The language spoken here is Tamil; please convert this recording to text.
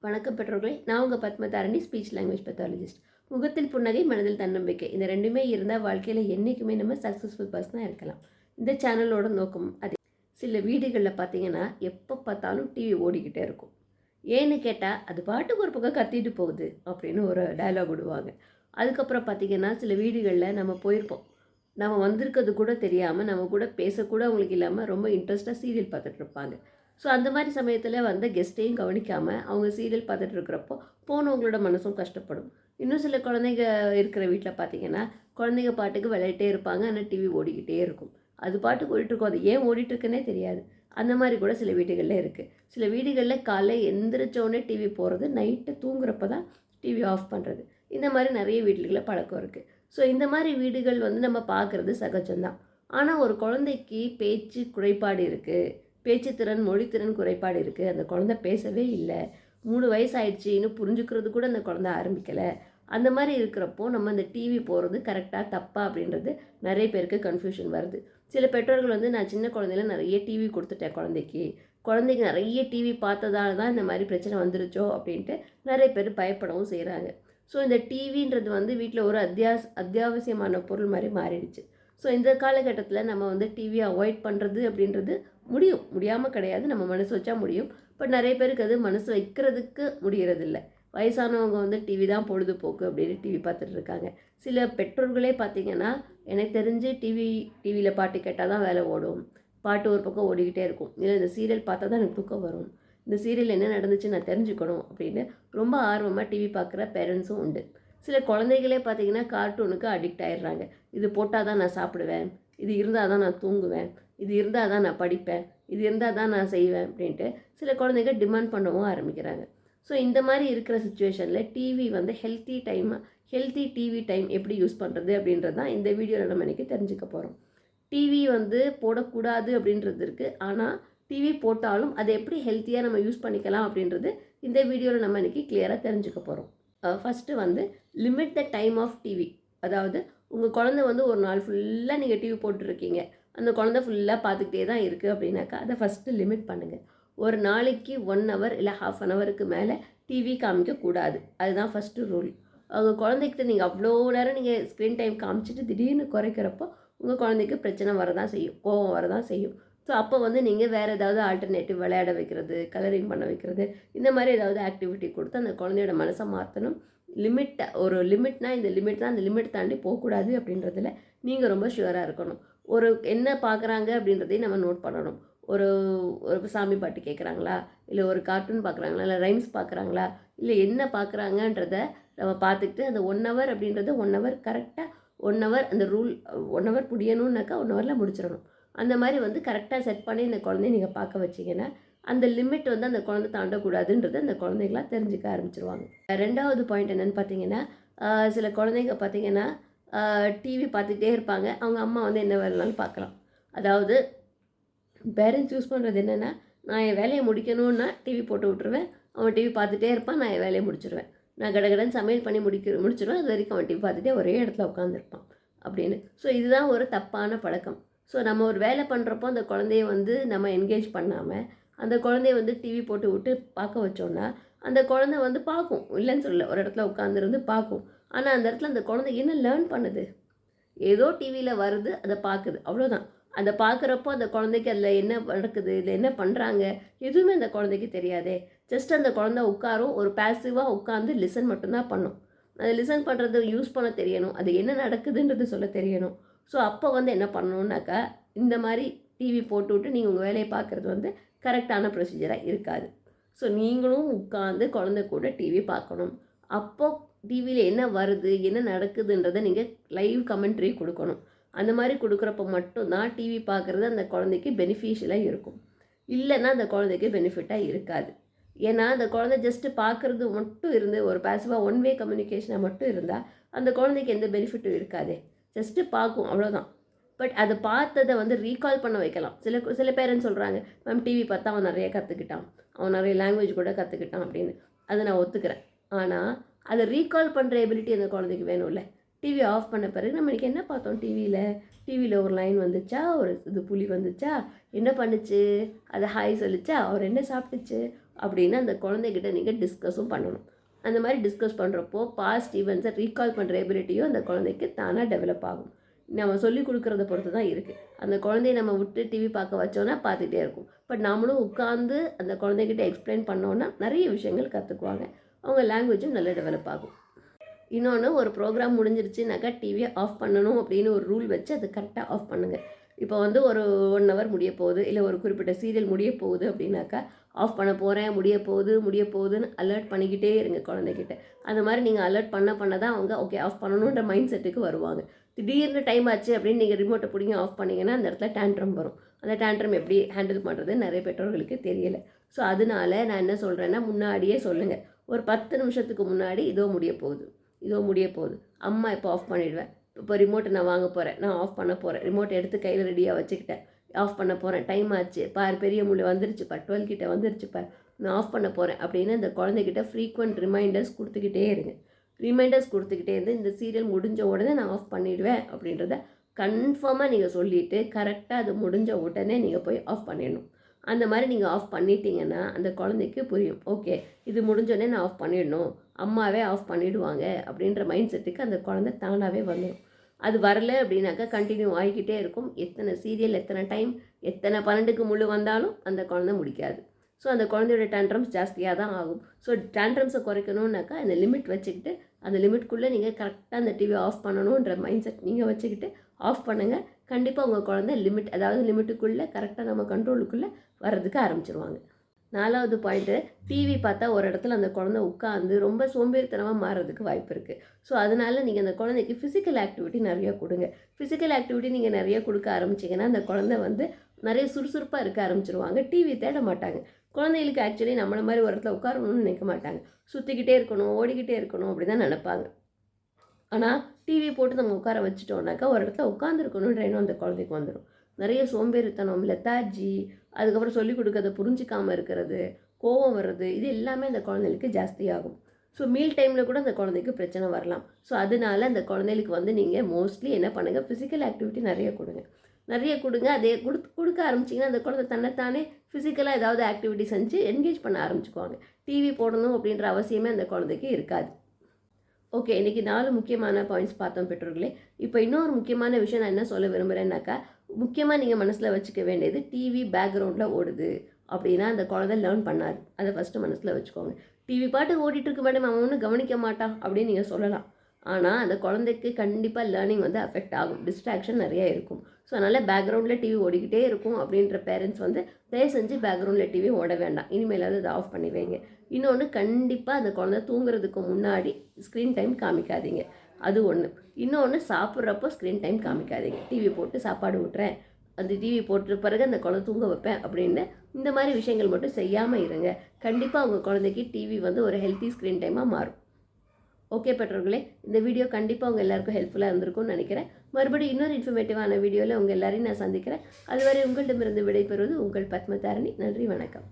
வணக்கம் பெற்றோர்களே, நான் உங்கள் பத்மதாரணி, ஸ்பீச் லாங்குவேஜ் பெத்தாலஜிஸ்ட். முகத்தில் புன்னகை, மனதில் தன்னம்பிக்கை, இந்த ரெண்டுமே இருந்தால் வாழ்க்கையில் என்றைக்குமே நம்ம சக்ஸஸ்ஃபுல் பர்சனாக இருக்கலாம். இந்த சேனலோட நோக்கம் அது. சில வீடுகளில் பார்த்தீங்கன்னா எப்போ பார்த்தாலும் டிவி ஓடிக்கிட்டே இருக்கும். ஏன்னு கேட்டால் அது பாட்டுக்கு ஒரு பக்கம் கத்திட்டு போகுது அப்படின்னு ஒரு டயலாக் விடுவாங்க. அதுக்கப்புறம் பார்த்திங்கன்னா சில வீடுகளில் நம்ம போயிருப்போம். நம்ம வந்திருக்கிறது கூட தெரியாமல், நம்ம கூட பேசக்கூட அவங்களுக்கு இல்லாமல் ரொம்ப இன்ட்ரெஸ்ட்டாக சீரியல் பார்த்துட்ருப்பாங்க. ஸோ அந்த மாதிரி சமயத்தில் வந்த கெஸ்ட்டையும் கவனிக்காமல் அவங்க சீரியல் பார்த்துட்டு இருக்கிறப்போ போனவங்களோட மனசும் கஷ்டப்படும். இன்னும் சில குழந்தைங்க இருக்கிற வீட்டில் பார்த்திங்கன்னா குழந்தைங்க பாட்டுக்கு விளையாட்டே இருப்பாங்க, ஆனால் டிவி ஓடிக்கிட்டே இருக்கும். அது பாட்டுக்கு ஓடிட்டுருக்கும், அது ஏன் ஓடிட்டுருக்குன்னே தெரியாது. அந்த மாதிரி கூட சில வீடுகளில் இருக்குது. சில வீடுகளில் காலைல எந்திரிச்சோடனே டிவி போகிறது, நைட்டு தூங்குறப்ப தான் டிவி ஆஃப் பண்ணுறது. இந்த மாதிரி நிறைய வீடுகளில் பழக்கம் இருக்குது. ஸோ இந்த மாதிரி வீடுகள் நம்ம பார்க்குறது சகஜம்தான். ஆனால் ஒரு குழந்தைக்கு பேச்சு குறைபாடு இருக்குது, பேச்சுத்திறன் மொழித்திறன் குறைபாடு இருக்குது, அந்த குழந்தை பேசவே இல்லை, 3 வயசு ஆயிடுச்சு, இன்னும் புரிஞ்சுக்கிறது கூட அந்த குழந்தை ஆரம்பிக்கலை. அந்த மாதிரி இருக்கிறப்போ நம்ம அந்த டிவி போகிறது கரெக்டாக தப்பா அப்படின்றது நிறைய பேருக்கு கன்ஃபியூஷன் வருது. சில பெற்றோர்கள் நான் சின்ன குழந்தையில நிறைய டிவி கொடுத்துட்டேன் குழந்தைக்கு நிறைய டிவி பார்த்ததால தான் இந்த மாதிரி பிரச்சனை வந்துருச்சோ அப்படின்ட்டு நிறைய பேர் பயப்படவும் செய்கிறாங்க. ஸோ இந்த டிவின்றது வீட்டில் ஒரு அத்தியாவசியமான பொருள் மாதிரி மாறிடுச்சு. ஸோ இந்த காலகட்டத்தில் நம்ம டிவியை அவாய்ட் பண்ணுறது அப்படின்றது முடியாமல் கிடையாது, நம்ம மனசு வச்சா முடியும். பட் நிறைய பேருக்கு அது மனசு வைக்கிறதுக்கு முடியறதில்ல. வயசானவங்க டிவி தான் பொழுதுபோக்கு அப்படின்னு டிவி பார்த்துட்டு இருக்காங்க. சில பெற்றோர்களே பார்த்திங்கன்னா, எனக்கு தெரிஞ்சு டிவியில் பாட்டு கேட்டால் தான் வேலை ஓடும், பாட்டு ஒரு பக்கம் ஓடிக்கிட்டே இருக்கும், இல்லை இந்த சீரியல் பார்த்தா தான் எனக்கு தூக்கம் வரும், இந்த சீரியல் என்ன நடந்துச்சு நான் தெரிஞ்சுக்கணும் அப்படின்னு ரொம்ப ஆர்வமாக டிவி பார்க்குற பேரண்ட்ஸும் உண்டு. சில குழந்தைகளே பார்த்திங்கன்னா கார்ட்டூனுக்கு அடிக்ட் ஆகிடுறாங்க. இது போட்டால் தான் நான் சாப்பிடுவேன், இது இருந்தால் தான் நான் தூங்குவேன், இது இருந்தால் தான் நான் படிப்பேன், இது இருந்தால் தான் நான் செய்வேன் அப்படின்ட்டு சில குழந்தைங்க டிமாண்ட் பண்ணவும் ஆரம்பிக்கிறாங்க. ஸோ இந்த மாதிரி இருக்கிற சுச்சுவேஷனில் டிவி ஹெல்த்தி டிவி டைம் எப்படி யூஸ் பண்ணுறது அப்படின்றது தான் இந்த வீடியோவில் நம்ம இன்றைக்கி தெரிஞ்சுக்க போகிறோம். டிவி போடக்கூடாது அப்படின்றது இருக்குது, ஆனால் டிவி போட்டாலும் அதை எப்படி ஹெல்த்தியாக நம்ம யூஸ் பண்ணிக்கலாம் அப்படின்றது இந்த வீடியோவில் நம்ம இன்றைக்கி கிளியராக தெரிஞ்சுக்க போகிறோம். First limit the time of TV. அதாவது உங்கள் குழந்தை ஒரு நாள் ஃபுல்லாக நீங்கள் டிவி போட்டுருக்கீங்க, அந்த குழந்தை ஃபுல்லாக பார்த்துக்கிட்டே தான் இருக்குது அப்படின்னாக்கா அதை ஃபஸ்ட்டு லிமிட் பண்ணுங்கள். ஒரு நாளைக்கு 1 hour இல்லை ½ an hour மேலே டிவி காமிக்கக்கூடாது. அதுதான் ஃபஸ்ட்டு ரூல். உங்கள் குழந்தைக்கிட்ட நீங்கள் அவ்வளோ நேரம் நீங்கள் ஸ்க்ரீன் டைம் காமிச்சிட்டு திடீர்னு குறைக்கிறப்போ உங்கள் குழந்தைக்கு பிரச்சனை வரதான் செய்யும், கோபம் வரதான் செய்யும். ஸோ அப்போ நீங்கள் வேறு ஏதாவது ஆல்டர்னேட்டிவ் விளையாட வைக்கிறது, கலரிங் பண்ண வைக்கிறது, இந்த மாதிரி ஏதாவது ஆக்டிவிட்டி கொடுத்து அந்த குழந்தையோட மனசை மாற்றணும். ஒரு லிமிட்னா இந்த லிமிட் தான், அந்த லிமிட் தாண்டி போகக்கூடாது அப்படின்றதுல நீங்கள் ரொம்ப ஷுவராக இருக்கணும். என்ன பார்க்குறாங்க அப்படின்றதையும் நம்ம நோட் பண்ணணும். ஒரு சாமி பாட்டு கேட்குறாங்களா, இல்லை ஒரு கார்ட்டூன் பார்க்குறாங்களா, இல்லை ரைம்ஸ் பார்க்குறாங்களா, இல்லை என்ன பார்க்குறாங்கன்றத நம்ம பார்த்துக்கிட்டு அந்த 1 hour அப்படின்றது 1 hour கரெக்டாக 1 hour அந்த ரூல் 1 hour முடியணுன்னாக்கா 1 hourல முடிச்சிடணும். அந்த மாதிரி கரெக்டாக செட் பண்ணி இந்த குழந்தைய நீங்கள் பார்க்க வச்சிங்கன்னா அந்த லிமிட் அந்த குழந்தை தாண்டக்கூடாதுன்றது அந்த குழந்தைகளாக தெரிஞ்சுக்க ஆரம்பிச்சிருவாங்க. 2வது பாயிண்ட் என்னென்னு பார்த்தீங்கன்னா, சில குழந்தைங்க பார்த்தீங்கன்னா டிவி பார்த்துக்கிட்டே இருப்பாங்க, அவங்க அம்மா என்ன வேலைனாலும் பார்க்கலாம். அதாவது பேரண்ட்ஸ் யூஸ் பண்ணுறது என்னென்னா, நான் என் வேலையை முடிக்கணுன்னா டிவி போட்டு விட்ருவேன், அவன் டிவி பார்த்துட்டே இருப்பான், நான் என் வேலையை முடிச்சிடுவேன், நான் கடகடன்னு சமையல் பண்ணி முடிச்சிடுவேன், அது வரைக்கும் அவன் டிவி பார்த்துட்டே ஒரே இடத்துல உட்காந்துருப்பான் அப்படின்னு. ஸோ இதுதான் ஒரு தப்பான பழக்கம். ஸோ நம்ம ஒரு வேலை பண்ணுறப்போ அந்த குழந்தைய நம்ம என்கேஜ் பண்ணாமல் அந்த குழந்தைய டிவி போட்டு விட்டு பார்க்க வச்சோன்னா அந்த குழந்தை பார்க்கும், இல்லைன்னு சொல்லலை, ஒரு இடத்துல உட்காந்துருந்து பார்க்கும். ஆனால் அந்த இடத்துல அந்த குழந்தை என்ன லேர்ன் பண்ணுது, ஏதோ டிவியில் வருது அதை பார்க்குது, அவ்வளோதான். அதை பார்க்குறப்போ அந்த குழந்தைக்கு அதில் என்ன நடக்குது, இதில் என்ன பண்ணுறாங்க எதுவுமே அந்த குழந்தைக்கு தெரியாதே. ஜஸ்ட் அந்த குழந்தை உட்காரும், ஒரு பேசிவாக உட்காந்து லிசன் மட்டும்தான் பண்ணும். அதை லிசன் பண்ணுறது யூஸ் பண்ண தெரியணும், அது என்ன நடக்குதுன்றது சொல்ல தெரியணும். ஸோ அப்போ என்ன பண்ணணுன்னாக்கா, இந்த மாதிரி டிவி போட்டு விட்டு நீங்கள் உங்கள் வேலையை பார்க்குறது கரெக்டான ப்ரொசீஜராக இருக்காது. ஸோ நீங்களும் உட்காந்து குழந்தை கூட டிவி பார்க்கணும். அப்போது டிவியில் என்ன வருது என்ன நடக்குதுன்றதை நீங்கள் லைவ் கமெண்ட்ரி கொடுக்கணும். அந்த மாதிரி கொடுக்குறப்ப மட்டும்தான் டிவி பார்க்குறது அந்த குழந்தைக்கு பெனிஃபிஷியலாக இருக்கும், இல்லைன்னா அந்த குழந்தைக்கு பெனிஃபிட்டாக இருக்காது. ஏன்னா அந்த குழந்தை ஜஸ்ட்டு பார்க்குறது மட்டும் இருந்து ஒரு பேசிவாக 1 way கம்யூனிகேஷனாக மட்டும் இருந்தால் அந்த குழந்தைக்கு எந்த பெனிஃபிட்டும் இருக்காது, ஜஸ்ட்டு பார்க்கும், அவ்வளோதான். பட் அதை பார்த்ததை ரீகால் பண்ண வைக்கலாம். சில பேரண்ட்ஸ் சொல்கிறாங்க, மேம் டிவி பார்த்தா அவன் நிறைய கற்றுக்கிட்டான், அவன் நிறைய லாங்குவேஜ் கூட கற்றுக்கிட்டான் அப்படின்னு. அதை நான் ஒத்துக்கிறேன். ஆனால் அதை ரீகால் பண்ணுற எபிலிட்டி அந்த குழந்தைக்கு வேணும்ல. டிவி ஆஃப் பண்ண பிறகு நம்ம இன்றைக்கி என்ன பார்த்தோம், டிவியில் ஒரு லைன் வந்துச்சா, ஒரு புலி வந்துச்சா, என்ன பண்ணுச்சு, அதை ஹாய் சொல்லிச்சா, அவர் என்ன சாப்பிட்டுச்சு, அப்படின்னு அந்த குழந்தைகிட்ட நீங்கள் டிஸ்கஸும் பண்ணணும். அந்த மாதிரி டிஸ்கஸ் பண்ணுறப்போ பாஸ்ட் ஈவெண்ட்ஸை ரீகால் பண்ணுற எபிலிட்டியும் அந்த குழந்தைக்கு தானாக டெவலப் ஆகும். நம்ம சொல்லிக் கொடுக்குறத பொறுத்து தான் இருக்குது. அந்த குழந்தைய நம்ம விட்டு டிவி பார்க்க வச்சோன்னா பார்த்துட்டே இருக்கும். பட் நாமளும் உட்காந்து அந்த குழந்தைகிட்ட எக்ஸ்பிளைன் பண்ணோன்னா நிறைய விஷயங்கள் கற்றுக்குவாங்க. அவங்க லாங்குவேஜும் நல்லா டெவலப் ஆகும். இன்னொன்று, ஒரு ப்ரோக்ராம் முடிஞ்சிருச்சுனாக்கா டிவியை ஆஃப் பண்ணணும் அப்படின்னு ஒரு ரூல் வச்சு அது கரெக்டாக ஆஃப் பண்ணுங்கள். இப்போ வந்து ஒரு 1 ஹவர் முடிய போகுது, இல்லை ஒரு குறிப்பிட்ட சீரியல் முடிய போகுது அப்படின்னாக்கா ஆஃப் பண்ண போகிறேன், முடிய போகுதுன்னு அலர்ட் பண்ணிக்கிட்டே இருங்க குழந்தைகிட்ட. அந்த மாதிரி நீங்கள் அலர்ட் பண்ண தான் அவங்க ஓகே ஆஃப் பண்ணணுன்ற மைண்ட் செட்டுக்கு வருவாங்க. திடீர்னு டைம் ஆச்சு அப்படின்னு நீங்கள் ரிமோட்டை பிடிங்க ஆஃப் பண்ணிங்கன்னா அந்த இடத்துல டேண்ட்ரம் வரும். அந்த டேண்ட்ரம் எப்படி ஹேண்டில் பண்ணுறது நிறைய பெற்றோர்களுக்கு தெரியலை. ஸோ அதனால நான் என்ன சொல்கிறேன்னா, முன்னாடியே சொல்லுங்கள். ஒரு 10 நிமிஷத்துக்கு முன்னாடி இதோ முடிய போகுது, அம்மா இப்போ ஆஃப் பண்ணிவிடுவேன், இப்போ ரிமோட்டை நான் வாங்க போகிறேன், நான் ஆஃப் பண்ண போகிறேன், ரிமோட்டை எடுத்து கையில் ரெடியாக வச்சுக்கிட்டேன், ஆஃப் பண்ண போகிறேன், டைம் ஆச்சு பார், பெரிய முள்ளு வந்துருச்சுப்பா, 12 கிட்ட வந்துருச்சுப்பா, நான் ஆஃப் பண்ண போகிறேன் அப்படின்னு அந்த குழந்தைகிட்ட ஃப்ரீக்வெண்ட் ரிமைண்டர்ஸ் கொடுத்துக்கிட்டே இருங்க. ரிமைண்டர்ஸ் கொடுத்துக்கிட்டே இருந்து இந்த சீரியல் முடிஞ்ச உடனே நான் ஆஃப் பண்ணிவிடுவேன் அப்படின்றத கன்ஃபார்மாக நீங்கள் சொல்லிவிட்டு கரெக்டாக அது முடிஞ்ச உடனே நீங்கள் போய் ஆஃப் பண்ணிடணும். அந்த மாதிரி நீங்கள் ஆஃப் பண்ணிட்டீங்கன்னா அந்த குழந்தைக்கு புரியும், ஓகே இது முடிஞ்சோடனே நான் ஆஃப் பண்ணிடணும், அம்மாவே ஆஃப் பண்ணிவிடுவாங்க அப்படின்ற மைண்ட் செட்டுக்கு அந்த குழந்தை தானாகவே வந்துடும். அது வரலை அப்படின்னாக்கா கண்டினியூ ஆகிக்கிட்டே இருக்கும். எத்தனை சீரியல், எத்தனை டைம், எத்தனை 12க்கு முழு வந்தாலும் அந்த குழந்தை முடிக்காது. ஸோ அந்த குழந்தையோட டேண்ட்ரம்ஸ் ஜாஸ்தியாக தான் ஆகும். ஸோ டேண்ட்ரம்ஸை குறைக்கணுன்னாக்கா அந்த லிமிட் வச்சுக்கிட்டு அந்த லிமிட்குள்ளே நீங்கள் கரெக்டாக அந்த டிவி ஆஃப் பண்ணணுன்ற மைண்ட் செட் நீங்கள் வச்சுக்கிட்டு ஆஃப் பண்ணுங்கள். கண்டிப்பாக உங்கள் குழந்தை லிமிட்டுக்குள்ளே கரெக்டாக நம்ம கண்ட்ரோலுக்குள்ளே வர்றதுக்கு ஆரம்பிச்சிருவாங்க. 4வது பாயிண்ட்டு, டிவி பார்த்தா ஒரு இடத்துல அந்த குழந்தை உட்காந்து ரொம்ப சோம்பேறித்தனமாக மாறுறதுக்கு வாய்ப்பு இருக்குது. ஸோ அதனால் நீங்கள் அந்த குழந்தைக்கு ஃபிசிக்கல் ஆக்டிவிட்டி நிறையா கொடுங்க. ஃபிசிக்கல் ஆக்டிவிட்டி நீங்கள் நிறைய கொடுக்க ஆரம்பிச்சிங்கன்னா அந்த குழந்தை வந்து நிறைய சுறுசுறுப்பாக இருக்க ஆரம்பிச்சிருவாங்க. டிவி தேட மாட்டாங்க. குழந்தைகளுக்கு ஆக்சுவலி நம்மளை மாதிரி ஒரு இடத்துல உட்காரணும்னு நினைக்க மாட்டாங்க. சுற்றிக்கிட்டே இருக்கணும், ஓடிக்கிட்டே இருக்கணும் அப்படி தான் நினைப்பாங்க. ஆனால் டிவி போட்டு நம்ம உட்கார வச்சுட்டோம்னாக்கா ஒரு இடத்துல உட்காந்துருக்கணுன்ற எண்ணம் அந்த குழந்தைக்கு வந்துடும். நிறைய சோம்பேறித்தனம், லெத்தார்ஜி, அதுக்கப்புறம் சொல்லிக் கொடுக்கறத புரிஞ்சிக்காமல் இருக்கிறது, கோபம் வர்றது, இது எல்லாமே அந்த குழந்தைகளுக்கு ஜாஸ்தியாகும். ஸோ மீல் டைமில் கூட அந்த குழந்தைக்கு பிரச்சனை வரலாம். ஸோ அதனால அந்த குழந்தைகளுக்கு வந்து நீங்கள் மோஸ்ட்லி என்ன பண்ணுங்கள், ஃபிசிக்கல் ஆக்டிவிட்டி நிறைய கொடுங்க. அதே கொடுக்க ஆரம்பிச்சிங்கன்னா அந்த குழந்தை தன்னைத்தானே ஃபிசிக்கலாக ஏதாவது ஆக்டிவிட்டி செஞ்சு என்கேஜ் பண்ண ஆரம்பிச்சுக்குவாங்க. டிவி போடணும் அப்படின்ற அவசியமே அந்த குழந்தைக்கு இருக்காது. ஓகே, இன்றைக்கி 4 முக்கியமான பாயிண்ட்ஸ் பார்த்தோம் பெற்றோர்களே. இப்போ இன்னொரு முக்கியமான விஷயம் நான் என்ன சொல்ல விரும்புகிறேன்னாக்கா, முக்கியமாக நீங்கள் மனசில் வச்சுக்க வேண்டியது, டிவி பேக்ரவுண்டில் ஓடுது அப்படின்னா அந்த குழந்தை லேர்ன் பண்ணாது. அதை ஃபஸ்ட்டு மனசில் வச்சுக்கோங்க. டிவி பாட்டு ஓடிட்டுருக்கு மேடம், அவன் ஒன்றும் கவனிக்க மாட்டான் அப்படின்னு நீங்கள் சொல்லலாம். ஆனால் அந்த குழந்தைக்கு கண்டிப்பாக லேர்னிங் வந்து அஃபெக்ட் ஆகும். டிஸ்ட்ராக்ஷன் நிறைய இருக்கும். ஸோ அதனால் பேக்ரவுண்டில் டிவி ஓடிக்கிட்டே இருக்கும் அப்படின்ற பேரண்ட்ஸ் வந்து தயவு செஞ்சு பேக்ரவுண்டில் டிவி ஓட வேண்டாம். இனிமேலாவது அதை ஆஃப் பண்ணி வைங்க. இன்னொன்று, கண்டிப்பாக அந்த குழந்தை தூங்குறதுக்கு முன்னாடி ஸ்க்ரீன் டைம் காமிக்காதீங்க. அது ஒன்று. இன்னொன்று, சாப்பிட்றப்போ ஸ்க்ரீன் டைம் காமிக்காதீங்க. டிவி போட்டு சாப்பாடு விட்டுறேன், அந்த டிவி போட்ட பிறகு அந்த குழந்தை தூங்க வைப்பேன் அப்படின்னு இந்த மாதிரி விஷயங்கள் மட்டும் செய்யாமல் இருங்க. கண்டிப்பாக உங்கள் குழந்தைக்கு டிவி வந்து ஒரு ஹெல்த்தி ஸ்க்ரீன் டைமாக மாறும். ஓகே பெற்றோர்களே, இந்த வீடியோ கண்டிப்பாக உங்கள் எல்லாருக்கும் ஹெல்ப்ஃபுல்லாக இருந்திருக்கும்னு நினைக்கிறேன். மறுபடியும் இன்னொரு இன்ஃபர்மேட்டிவான வீடியோவில் உங்கள் எல்லாரையும் நான் சந்திக்கிறேன். அதுவரை உங்களிடமிருந்து விடைபெறுவது உங்கள் பத்மதாரணி. நன்றி, வணக்கம்.